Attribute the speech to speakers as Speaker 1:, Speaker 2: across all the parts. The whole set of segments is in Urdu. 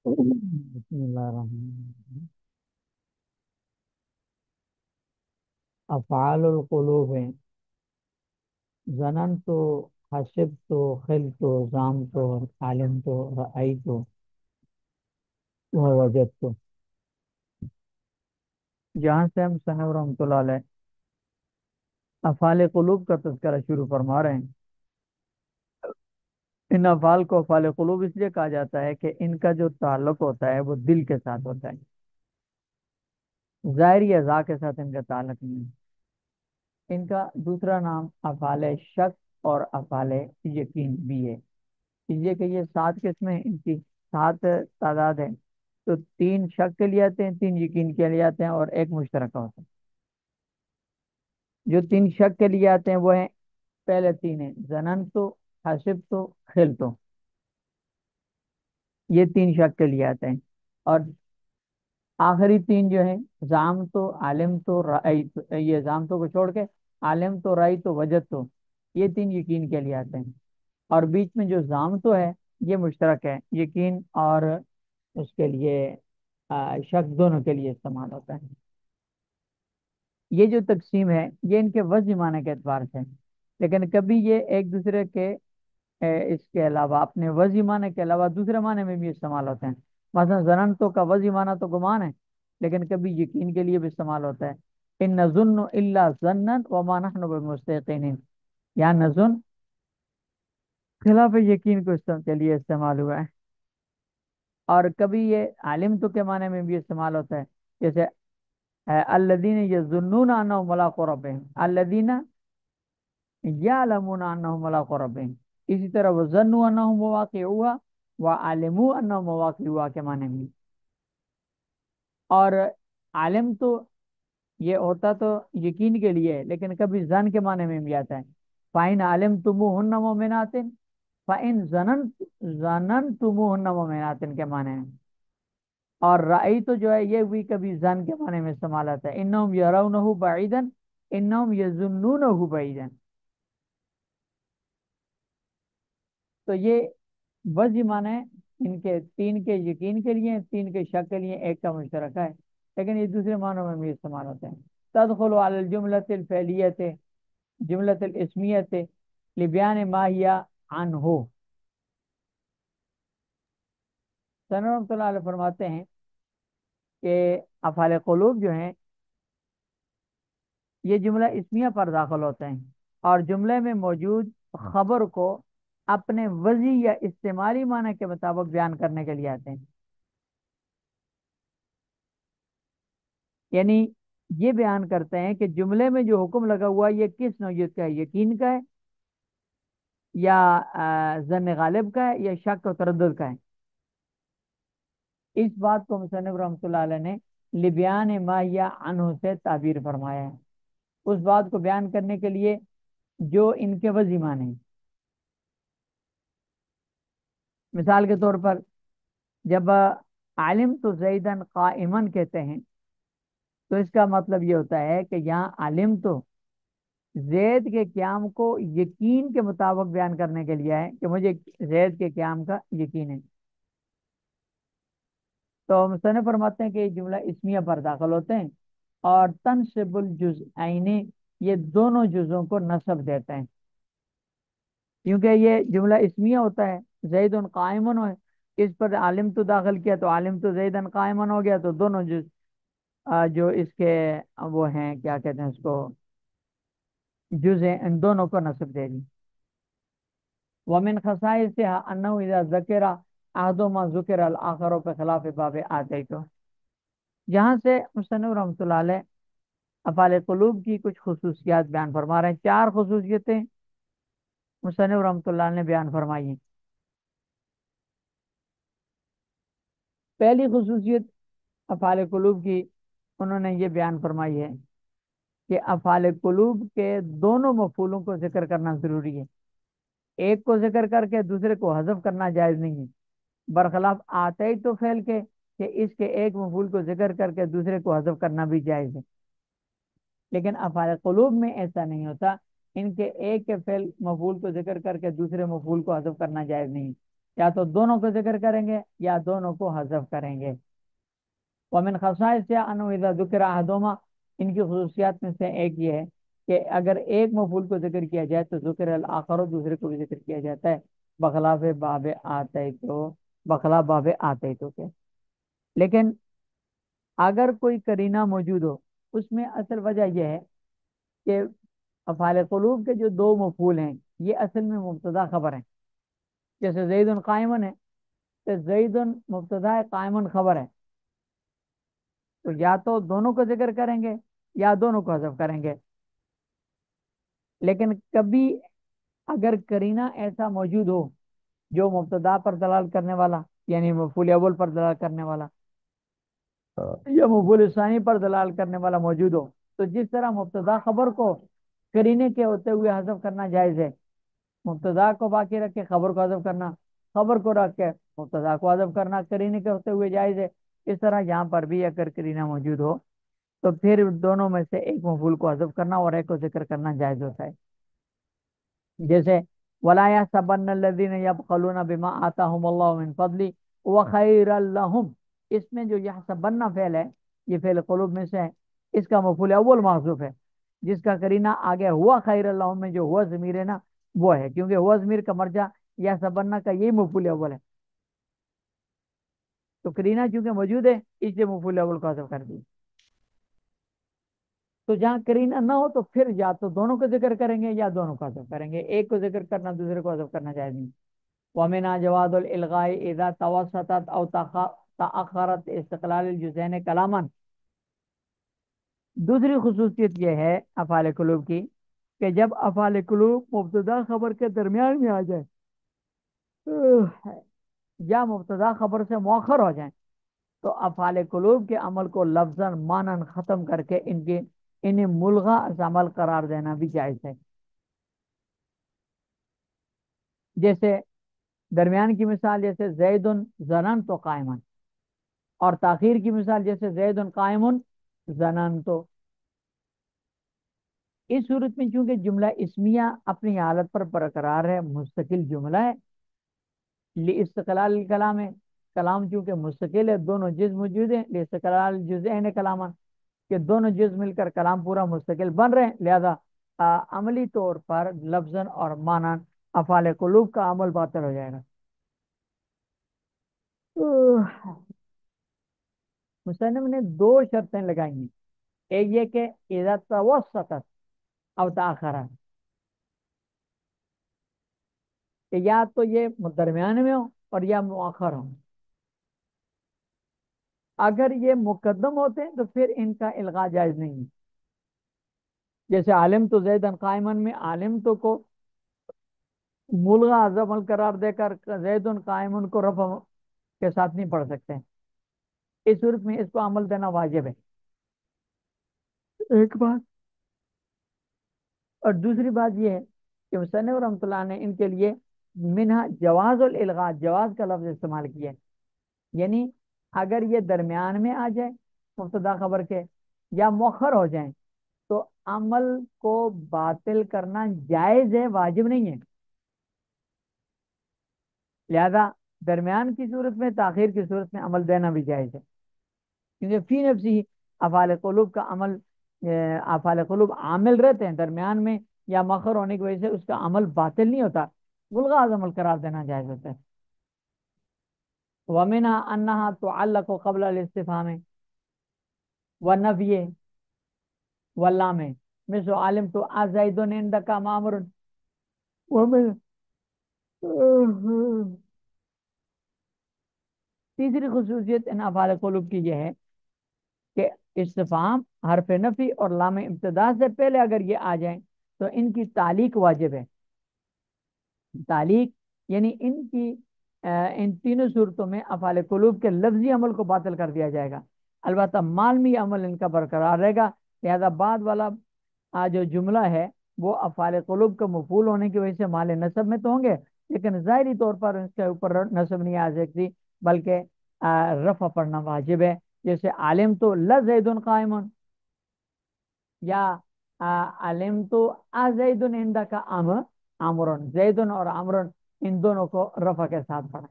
Speaker 1: بسم اللہ الرحمن الرحیم۔ افعال القلوب ہیں: ظنن تو، حسب تو، خل تو، زام تو، عالم تو، رأی تو، وجد تو۔ جہاں سے ہم ثناء رحمۃ اللہ علیہ افعال قلوب کا تذکرہ شروع فرما رہے ہیں۔ ان افعال کو افعال قلوب اس لیے کہا جاتا ہے کہ ان کا جو تعلق ہوتا ہے وہ دل کے ساتھ ہوتا ہے، ظاہری اعضاء کے ساتھ ان کا تعلق نہیں ہے۔ ان کا دوسرا نام افعال شک اور افعال یقین بھی ہے۔ یہ کہ یہ 7 قسمیں ان کی، 7 تعداد ہے، تو 3 شک کے لیے آتے ہیں، 3 یقین کے لیے آتے ہیں، اور ایک مشترکہ ہوتا ہے۔ جو 3 شک کے لیے آتے ہیں وہ ہیں، پہلے 3 ہیں: ظنن تو، حسب تو، خل تو۔ یہ 3 شک کے لیے آتے ہیں۔ اور آخری 3 جو ہیں، زام تو، عالم تو، رأی تو، یہ زام تو کو چھوڑ کے عالم تو، رأی تو، وجد تو، یہ 3 یقین کے لیے آتے ہیں۔ اور بیچ میں جو زام تو ہے یہ مشترک ہے، یقین اور اس کے لیے شک دونوں کے لیے استعمال ہوتا ہے۔ یہ جو تقسیم ہے یہ ان کے وضعی معنی کے اعتبار سے ہے، لیکن کبھی یہ ایک دوسرے کے اس کے علاوہ، اپنے وضعی معنی کے علاوہ دوسرے معنی میں بھی استعمال ہوتے ہیں۔ مثلا ظننتو کا وضعی معنی تو گمان ہے، لیکن کبھی یقین کے لیے بھی استعمال ہوتا ہے۔ ان نظن الا ظنا وما نحن بمستيقنين، یا نظن خلاف یقین کو کے لیے استعمال ہوا ہے۔ اور کبھی یہ عالم تو کے معنی میں بھی استعمال ہوتا ہے، جیسے الذین یظنون انهم ملاقو ربهم، الذین یعلمون انهم ملاقو ربهم۔ اسی طرح وظنوا انهم مواقعوها وعلموا انهم مواقعوها کے معنی میں۔ اور عالم تو یہ ہوتا تو یقین کے لیے ہے، لیکن کبھی زن کے معنی میں بھی آتا ہے۔ فَإِنْ عَلِمْتُمُوهُنَّ مُؤْمِنَاتٍ فَإِنْ ظَنَنْتُمُوهُنَّ مُؤْمِنَاتٍ کے معنی میں۔ اور رأی تو جو ہے یہ بھی کبھی زن کے معنی میں استعمال آتا ہے: انہم یرونہ بعیدا انہم یظنونہ بعیدا۔ تو یہ وجہ معنی ان کے 3 کے یقین کے لیے، 3 کے شک کے لیے، ایک کا مشترکہ ہے، لیکن یہ دوسرے معنوں میں بھی استعمال ہوتے ہیں۔ تدخل علی الجملۃ الفعلیۃ جملۃ الاسمیۃ لبیان ما ہی عنہ۔ سنہ رحمۃ اللہ علیہ فرماتے ہیں کہ افعال قلوب جو ہیں یہ جملہ اسمیہ پر داخل ہوتے ہیں، اور جملے میں موجود خبر کو اپنے وضعی یا استعمالی معنی کے مطابق بیان کرنے کے لیے آتے ہیں۔ یعنی یہ بیان کرتے ہیں کہ جملے میں جو حکم لگا ہوا ہے یہ کس نوعیت کا ہے: یقین کا ہے، یا ظن غالب کا ہے، یا شک و تردد کا ہے۔ اس بات کو مصنف رحمۃ اللہ علیہ نے لبیان ماہیہ عنہ سے تعبیر فرمایا ہے، اس بات کو بیان کرنے کے لیے جو ان کے وضعی معنی ہیں۔ مثال کے طور پر جب عالم تو زیدن قائمن کہتے ہیں تو اس کا مطلب یہ ہوتا ہے کہ یہاں عالم تو زید کے قیام کو یقین کے مطابق بیان کرنے کے لیے ہے، کہ مجھے زید کے قیام کا یقین ہے۔ تو مصنف فرماتے ہیں کہ یہ جملہ اسمیہ پر داخل ہوتے ہیں، اور تنصب الجزئین، یہ دونوں جزوں کو نصب دیتے ہیں، کیونکہ یہ جملہ اسمیہ ہوتا ہے۔ زید قائمن ہے، اس پر عالم تو داخل کیا تو عالم تو زیدن قائمن ہو گیا، تو دونوں جز جو اس کے وہ ہیں، کیا کہتے ہیں اس کو، جز ہیں، ان دونوں کو نصب دے دی۔ ومن خصائصها انه اذا ذکر احدهما ذکر الاخر په خلاف باب اتیتو۔ جہاں سے مصنف رحمۃ اللہ علیہ افعال قلوب کی کچھ خصوصیات بیان فرما رہے ہیں، 4 خصوصیتیں مصنف رحمۃ اللہ علیہ نے بیان فرمائی ہیں۔ پہلی خصوصیت افعال قلوب کی انہوں نے یہ بیان فرمائی ہے کہ افعال قلوب کے دونوں مفعولوں کو ذکر کرنا ضروری ہے، ایک کو ذکر کر کے دوسرے کو حذف کرنا جائز نہیں ہے، برخلاف آتے ہی تو فعل کے کہ اس کے ایک مفعول کو ذکر کر کے دوسرے کو حذف کرنا بھی جائز ہے، لیکن افعال قلوب میں ایسا نہیں ہوتا، ان کے ایک کے فعل مفعول کو ذکر کر کے دوسرے مفعول کو حذف کرنا جائز نہیں ہے۔ یا تو دونوں کو ذکر کریں گے یا دونوں کو حذف کریں گے۔ ومن خصائص انه اذا ذکر احدهما، ان کی خصوصیات میں سے ایک یہ ہے کہ اگر ایک مفعول کو ذکر کیا جائے تو ذکر الاخر، دوسرے کو بھی ذکر کیا جاتا ہے، بخلاف باب آتے تو، بخلاف باب آتے تو کے۔ لیکن اگر کوئی قرینہ موجود ہو، اس میں اصل وجہ یہ ہے کہ افعال قلوب کے جو دو مفعول ہیں یہ اصل میں مبتدا خبر ہیں۔ جیسے زید قائمن ہے، تو زید مبتدا ہے، قائمن خبر ہے، تو یا تو دونوں کو ذکر کریں گے یا دونوں کو حذف کریں گے۔ لیکن کبھی اگر قرینہ ایسا موجود ہو جو مبتدا پر دلال کرنے والا، یعنی مفعول اول پر دلال کرنے والا یا مفعول ثانی پر دلال کرنے والا موجود ہو، تو جس طرح مبتدا خبر کو قرینے کے ہوتے ہوئے حذف کرنا جائز ہے، مبتدا کو باقی رکھ کے خبر کو حذف کرنا، خبر کو رکھ کے مبتدا کو حذف کرنا قرینے کے ہوتے ہوئے جائز ہے، اس طرح یہاں پر بھی اگر قرینہ موجود ہو تو پھر دونوں میں سے ایک مفعول کو حذف کرنا اور ایک کو ذکر کرنا جائز ہوتا ہے۔ جیسے ولا يحسبن الذين يبخلون بما آتاهم الله من فضله وخير لهم، اس میں جو يحسبن فعل ہے یہ فعل قلوب میں سے ہے، اس کا مفعول اول محذوف ہے، جس کا قرینہ آگے ہوا خیر لهم میں جو ہوا ضمیر ہے نا وہ ہے، کیونکہ ہوا ضمیر کا مرجع يحسبن کا یہی مفعول اول ہے، تو قرینہ چونکہ موجود ہے اس لیے مفعول اول کو حذف کر دی۔ تو جہاں قرینہ نہ ہو تو پھر یا تو دونوں کو ذکر کریں گے یا دونوں کو حذف کریں گے، ایک کو ذکر کرنا دوسرے کو حذف کرنا جائز نہیں۔ ومنها جواز الالغاء اذا توسطت او تاخرت استقلال الجزئین کلاما، دوسری خصوصیت یہ ہے افعال قلوب کی کہ جب افعال قلوب مبتدا خبر کے درمیان میں آ جائے یا مبتدا خبر سے مؤخر ہو جائیں تو افعال قلوب کے عمل کو لفظاً مانن ختم کر کے انہیں ملغا از عمل قرار دینا بھی جائز ہے۔ جیسے درمیان کی مثال جیسے زید زنن تو قائمن، اور تاخیر کی مثال جیسے زید قائم زنن تو۔ اس صورت میں چونکہ جملہ اسمیہ اپنی حالت پر برقرار ہے، مستقل جملہ ہے، لاستقلال الکلام ہے، کلام چونکہ مستقل ہے، دونوں جز موجود ہیں، لاستقلال الجزئین کلاما، کہ دونوں جز مل کر کلام پورا مستقل بن رہے ہیں، لہذا عملی طور پر لفظاً اور مانن افعال قلوب کا عمل باطل ہو جائے گا۔ مصنف نے دو شرطیں لگائی ہیں، ایک یہ کہ اذا توسطت او تاخرت، کہ یا تو یہ درمیان میں ہو اور یا مؤخر ہو، اگر یہ مقدم ہوتے ہیں تو پھر ان کا الغاء جائز نہیں ہے۔ جیسے عالم تو زیدن قائمن میں عالم تو کو ملغا از عمل قرار دے کر زیدن قائمن کو رفع کے ساتھ نہیں پڑھ سکتے، اس صورت میں اس کو عمل دینا واجب ہے، ایک بات۔ اور دوسری بات یہ ہے کہ مصنف رحمۃ اللہ نے ان کے لیے منہا جواز الالغاء، جواز کا لفظ استعمال کیا ہے، یعنی اگر یہ درمیان میں آ جائے مبتدا خبر کے یا مؤخر ہو جائیں تو عمل کو باطل کرنا جائز ہے، واجب نہیں ہے۔ لہذا درمیان کی صورت میں، تاخیر کی صورت میں عمل دینا بھی جائز ہے، کیونکہ فی نفسی افعال قلوب کا عمل، افعال قلوب عامل رہتے ہیں درمیان میں یا مؤخر ہونے کی وجہ سے اس کا عمل باطل نہیں ہوتا، ملغا از عمل قرار دینا جائز ہوتا ہے۔ وَمِنْهَا أَنَّهَا تُعَلَّقُ قبل الاستفهام والنفی واللام، مثل عالم تو زید عندك مامر، ومن تیسری خصوصیت ان افعال قلوب کی یہ ہے کہ استفہام، حرف نفی اور لام ابتدا سے پہلے اگر یہ آ جائیں تو ان کی تعلیق واجب ہے۔ تعلیق یعنی ان تینوں صورتوں میں افعال قلوب کے لفظی عمل کو باطل کر دیا جائے گا، البتہ مالمی عمل ان کا برقرار رہے گا، لہذا بعد والا جو جملہ ہے وہ افعال قلوب کا مفعول ہونے کی وجہ سے مال نصب میں تو ہوں گے، لیکن ظاہری طور پر اس کے اوپر نصب نہیں آ سکتی، بلکہ رفع پڑھنا واجب ہے۔ جیسے عالم تو لزید قائم، یا علم تو زید عندک امرن، زید اور امرن ان دونوں کو رفع کے ساتھ پڑھیں۔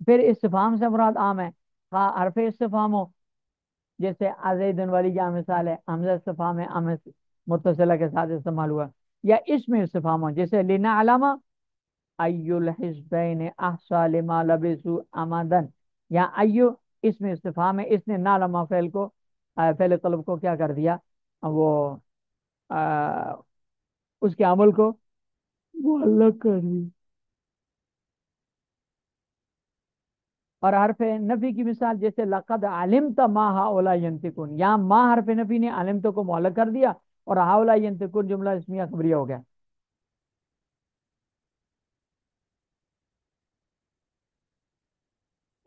Speaker 1: پھر استفہام سے مراد عام ہے، خواہ حرف استفہام ہو، جیسے ازیدن والی کیا مثال ہے، حمزہ استفہام ہے، متصلہ کے ساتھ استعمال ہوا، یا اس میں استفہام ہو، جیسے لینا علامہ ایو الحزبین احصا لما لبثوا امدا، یا ایو اس میں استفہام ہے، اس نے نالما فعل کو فعل طلب کو کیا کر دیا، وہ آ، اس کے عمل کو معلق کر دیا۔ اور حرف نفی کی مثال جیسے لقد علمت ما هؤلاء ينطقون، یہاں ما حرف نفی نے علمت کو معلق کر دیا، اور هؤلاء ينطقون جملہ اسمیہ خبریہ ہو گیا۔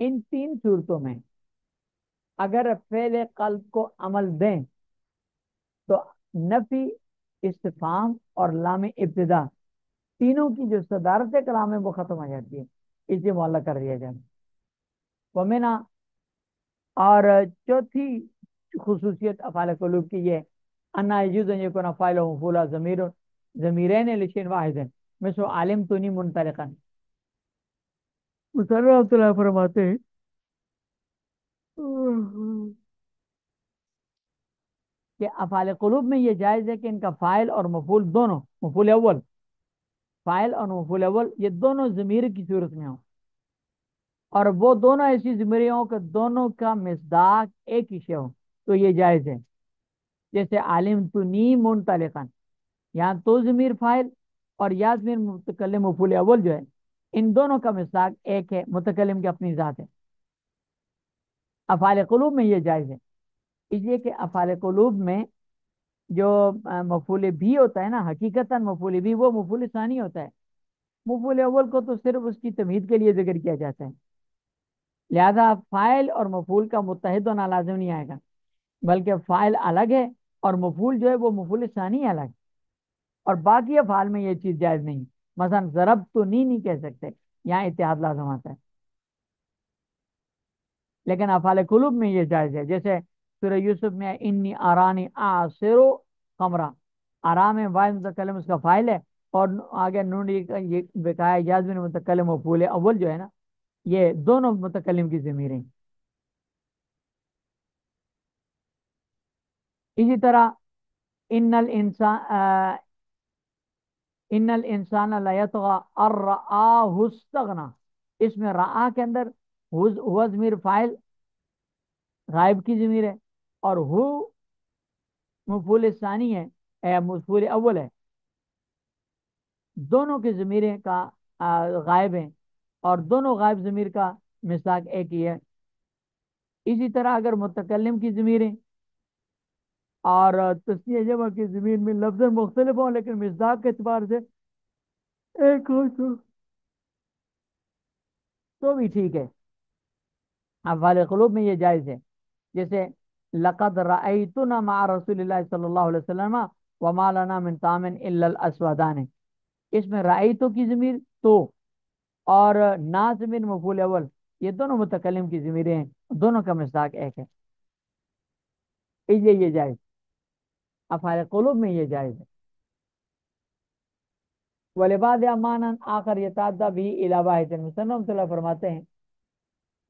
Speaker 1: ان تین صورتوں میں اگر فعل قلب کو عمل دیں تو نفی، استفہام اور لام ابتدا تینوں کی جو صدارت کلام ہے وہ ختم ہو جاتی ہے، اسے معلق کر دیا جائے۔ ومنا، اور چوتھی خصوصیت افعال قلوب کی یہ انا یجوز ان یکون فاعل و مفعول ضمیرین لشین واحد، مثل علمتنی منطلقا۔ مصنف رحمۃ اللہ فرماتے ہیں کہ افعال قلوب میں یہ جائز ہے کہ ان کا فاعل اور مفعول دونوں، مفعول اول، فاعل اور مفعول اول یہ دونوں ضمیر کی صورت میں ہوں، اور وہ دونوں ایسی ضمیریں ہوں کہ دونوں کا مصداق ایک ہی شے ہو، تو یہ جائز ہے۔ جیسے عالم تو نی منطلقاً، یہاں تو ضمیر فاعل اور یا ضمیر متکلم مفعول اول جو ہے، ان دونوں کا مصداق ایک ہے، متکلم کی اپنی ذات ہے۔ افعال قلوب میں یہ جائز ہے، اس لیے کہ افعال قلوب میں جو مفعول بھی ہوتا ہے نا، حقیقتاً مفعول بھی وہ مفعول ثانی ہوتا ہے، مفعول اول کو تو صرف اس کی تمہید کے لیے ذکر کیا جاتا ہے، لہذا فاعل اور مفعول کا متحد ہونا لازم نہیں آئے گا، بلکہ فاعل الگ ہے اور مفعول جو ہے وہ مفعول ثانی الگ ہے، اور باقی افعال میں یہ چیز جائز نہیں۔ مثلا ضرب تو نہیں کہہ سکتے، یہاں اتحاد لازم آتا ہے، لیکن افعال قلوب میں یہ جائز ہے، جیسے سورہ یوسف میں انی آرانی آسرو خمرہ، آرام ہے واحد متکلم اس کا فاعل ہے، اور آگے نونی کا یہ بکایا یازمین متکلم مفعول اول جو ہے نا، یہ دونوں متکلم کی ضمیریں۔ اسی طرح ان الانسان ان الانسان لیطغى ان رآہ استغنى، اس میں رآ کے اندر ہوا ضمیر فاعل غائب کی ضمیر ہے، اور ہو مفعول ثانی ہے، مفعول اول ہے، دونوں کی ضمیریں کا غائب ہیں، اور دونوں غائب ضمیر کا مصداق ایک ہی ہے۔ اسی طرح اگر متکلم کی ضمیریں اور تسنیہ جمع کی ضمیر میں لفظ مختلف ہوں لیکن مصداق کے اعتبار سے ایک ہو تو بھی ٹھیک ہے، افعال قلوب میں یہ جائز ہے، جیسے لقد رأیتنا مع رسول اللہ صلی اللہ علیہ وسلم وما لنا من طعام الا الاسودان، اس میں رأیتو کی ضمیر تو اور نا ضمیر مفعول اول، یہ دونوں متکلم کی ضمیریں ہیں، دونوں کا مصداق ایک ہے، اس لیے یہ جائز، افعال قلوب میں یہ جائز ہے۔ ولبعض امانا آخر یتعدی بھی الی واحد، مصنف صلی اللہ فرماتے ہیں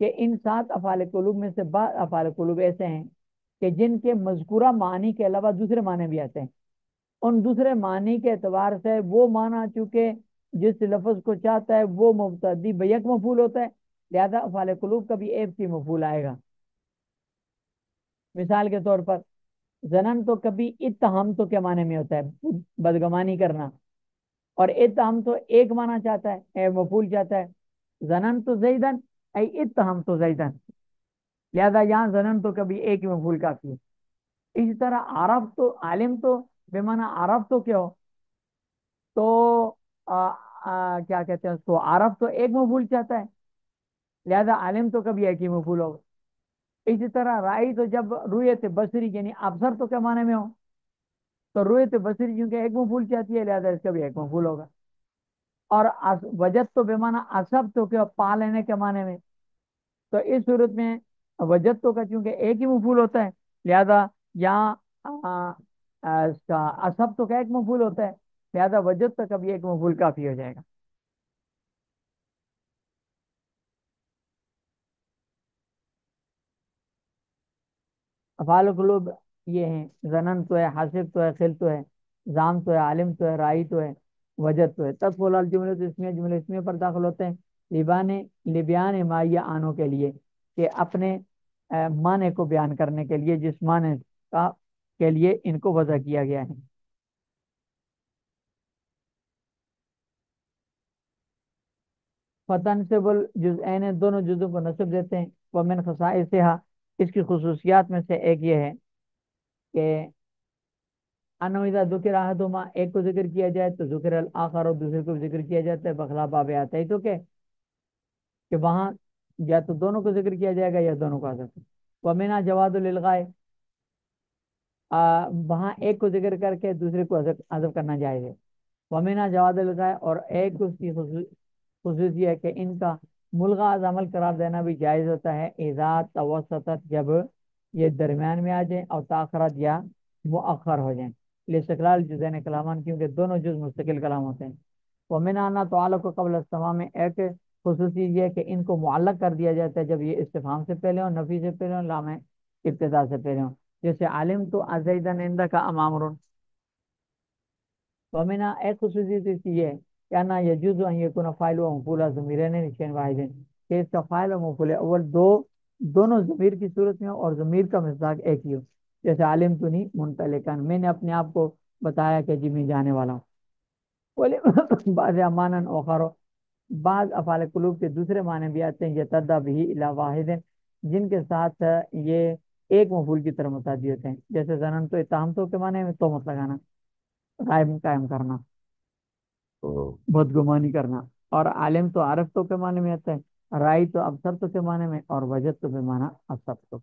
Speaker 1: کہ ان 7 افعال قلوب میں سے بعض افعال قلوب ایسے ہیں کہ جن کے مذکورہ معنی کے علاوہ دوسرے معنی بھی آتے ہیں، ان دوسرے معنی کے اعتبار سے وہ معنی چونکہ جس لفظ کو چاہتا ہے وہ مبتدی بیک مفعول ہوتا ہے، لہذا افعال قلوب کا بھی ایک ہی مفعول آئے گا۔ مثال کے طور پر زنن تو کبھی اتہم تو کے معنی میں ہوتا ہے بدگمانی کرنا، اور اتہم تو ایک معنی چاہتا ہے، مفعول چاہتا ہے، زنن تو زیدن ای اتہم تو زیدن، لہذا یہاں زنن تو کبھی ایک ہی مفعول کافی ہے۔ اسی طرح عرب تو عالم تو بے معنی عرب تو کیا ہو، تو کیا کہتے ہیں اس کو، عرب تو ایک مفعول چاہتا ہے، لہذا عالم تو کبھی ایک ہی مفعول ہوگا۔ اسی طرح رائی تو جب رویت بصری یعنی ابصر تو کیا معنی میں ہو، تو رویت بصری کیونکہ ایک مفعول چاہتی ہے، لہذا اس کا بھی ایک مفعول ہوگا۔ اور وجد تو بے معنی اصب تو کیا پا لینے کے معنی میں، تو اس صورت میں وجد تو کا چونکہ ایک ہی مفعول ہوتا ہے، لہذا یہاں اس کا اصب تو کا ایک مفعول ہوتا ہے، لہذا وجد تک اب یہ ایک مفعول کافی ہو جائے گا۔ افعال قلوب یہ ہیں: زنن تو ہے، حاسب تو ہے، خل تو ہے، زام تو ہے، عالم تو ہے، رائی تو ہے، وجد تو ہے۔ تدخل الجملے تو اسمیہ، جملے اسمیہ پر داخل ہوتے ہیں، لبانے لبیان ماہیہ آنوں کے لیے، کہ اپنے معنی کو بیان کرنے کے لیے، جس معنی کا کے لیے ان کو وضع کیا گیا ہے۔ فتنصب الجزئین، دونوں جزوں کو نصب دیتے ہیں۔ ومن خصائصها، اس کی خصوصیات میں سے ایک یہ ہے کہ انو اذا ذکر احدہما، ایک کو ذکر کیا جائے تو ذکر الاخر، اور دوسرے کو ذکر کیا جاتا ہے بخلاف باب آتا ہے تو کہ وہاں یا تو دونوں کو ذکر کیا جائے گا یا دونوں کو حذف۔ ومنها جواز الالغاء، وہاں ایک کو ذکر کر کے دوسرے کو حذف حذف کرنا جائز ہے۔ ومنها جواز الالغاء، اور ایک اس کی خصوصی ہے کہ ان کا ملغا از عمل قرار دینا بھی جائز ہوتا ہے، اذا توسطت، جب یہ درمیان میں آ جائیں، اور تاخرت یا مؤخر ہو جائیں، لاستقلال جزین کلامان، کیونکہ دونوں جز مستقل کلام ہوتے ہیں۔ ومن آنا تعلق کو قبل استفہام، میں ایک خصوصی یہ ہے کہ ان کو معلق کر دیا جاتا ہے جب یہ استفہام سے پہلے ہو، نفی سے پہلے ہو، لام ابتدا سے پہلے ہو، جیسے عالم تو ازیدن عندک امامر۔ ومن ایک خصوصی تو اس کی یہ ہے کیا نا یجوز ان یکون فاعل و مفعول ضمیرین نشین واحدین، کہ اس کا فاعل و مفعول اول دونوں ضمیر کی صورت میں ہو، اور ضمیر کا مصداق ایک ہی ہو، جیسے عالم تو نہیں منطلقن، میں نے اپنے آپ کو بتایا کہ جی میں جانے والا ہوں۔ بولے بعض امانن اوخر، بعض افعال قلوب کے دوسرے معنی بھی آتے ہیں، یتدا بھی الی واحد، جن کے ساتھ یہ ایک مفعول کی طرح متعدی ہوتے ہیں، جیسے زنن تو اتہام تو کے معنی میں تہمت لگانا، قائم قائم کرنا، بدگمانی کرنا، اور عالم تو عارف تو کے معنی میں آتا ہے، رائی تو ابصر تو کے معنی میں، اور وجد تو کے معنی ابصر تو۔